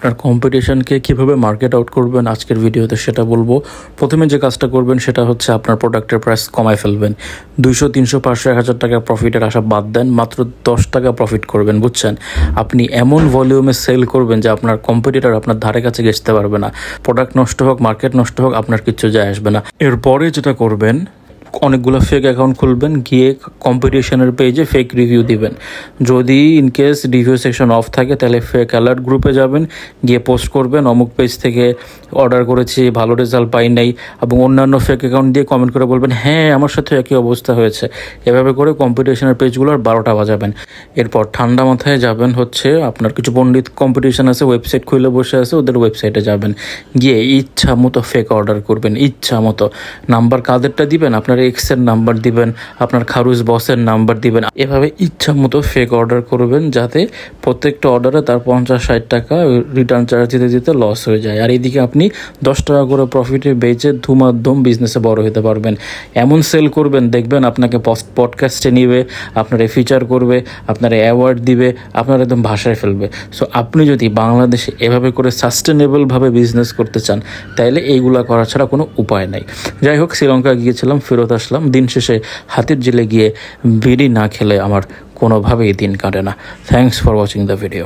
আপনার কম্পিটিশনকে কীভাবে market out করবেন আজকের ভিডিওতে সেটা বলবো। প্রথমে যে কাজটা করবেন সেটা হচ্ছে আপনার প্রোডাক্টের প্রাইস কমায় ফেলবেন। 200, 300, 500, 1000 টাকা প্রফিটের আশা বাদ দেন, মাত্র 10 টাকা প্রফিট করবেন, বুঝছেন? আপনি এমন ভলিউমে সেল করবেন যে আপনার কম্পিটিটর আপনার ধারে কাছে ঘেঁচতে পারবে না। প্রোডাক্ট নষ্ট হোক, মার্কেট নষ্ট হোক, আপনার কিচ্ছু যায় আসবে না। এরপরে যেটা করবেন, অনেকগুলো ফেক অ্যাকাউন্ট খুলবেন, গিয়ে কম্পিটিশনের পেজে ফেক রিভিউ দিবেন। যদি ইনকেস রিভিউ সেকশন অফ থাকে তাহলে ফেক অ্যালার্ট গ্রুপে যাবেন, গিয়ে পোস্ট করবেন অমুক পেজ থেকে অর্ডার করেছি, ভালো রেজাল্ট পাই নাই, এবং অন্যান্য ফেক অ্যাকাউন্ট দিয়ে কমেন্ট করে বলবেন হ্যাঁ আমার সাথে একই অবস্থা হয়েছে। এভাবে করে কম্পিটিশনের পেজগুলোর 12টা বাজাবেন। এরপর ঠান্ডা মাথায় যাবেন হচ্ছে আপনার কিছু পণ্ডিত কম্পিটিশন আছে, ওয়েবসাইট খুলে বসে আছে, ওদের ওয়েবসাইটে যাবেন, গিয়ে ইচ্ছা মতো ফেক অর্ডার করবেন। ইচ্ছা মতো নাম্বার কাদেরটা দিবেন, আপনার এক্সের নাম্বার দিবেন, আপনার খারুজ বসের নাম্বার দিবেন। এভাবে ইচ্ছা মতো ফেক অর্ডার করবেন যাতে প্রত্যেকটা অর্ডারে তার 50-60 টাকা রিটার্ন চার্জ দিতে দিতে লস হয়ে যায়। আর এইদিকে আপনি 10 টাকা করে প্রফিটে বেচে ধুমাধুম বিজনেসে বড় হতে পারবেন। এমন সেল করবেন দেখবেন আপনাকে পডকাস্টে নিবে, আপনার ফিচার করবে, আপনার অ্যাওয়ার্ড দিবে, আপনার একদম ভাষায় ফেলবে। সো আপনি যদি বাংলাদেশে এভাবে করে সাস্টেনেবলভাবে বিজনেস করতে চান তাহলে এইগুলা করা ছাড়া কোনো উপায় নাই। যাই হোক, শ্রীলঙ্কা গিয়েছিলাম, ফেরত আসলাম। দিন শেষে হাতির ঝিলে গিয়ে বিড়ি না খেলে আমার কোনোভাবেই দিন কাটে না। Thanks for watching the video.